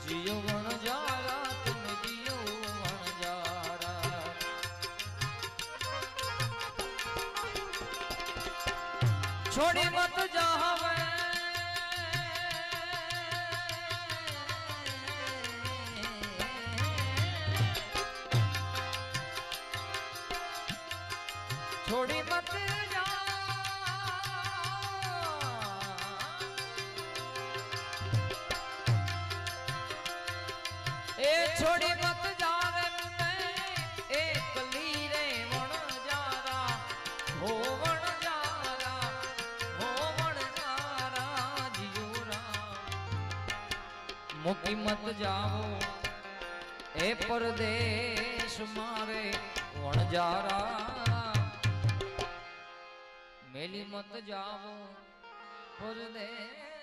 जियो वणजारा तुम जियो वणजारा। छोड़ी मत जावे छोड़ी मत जा ए छोड़ी मत जा रे मैं एकली रे वणजारा हो वणजारा जियो राम। मुकी मत जाओ ए परदेश मारे वणजारा मेली मत जाओ परदेश।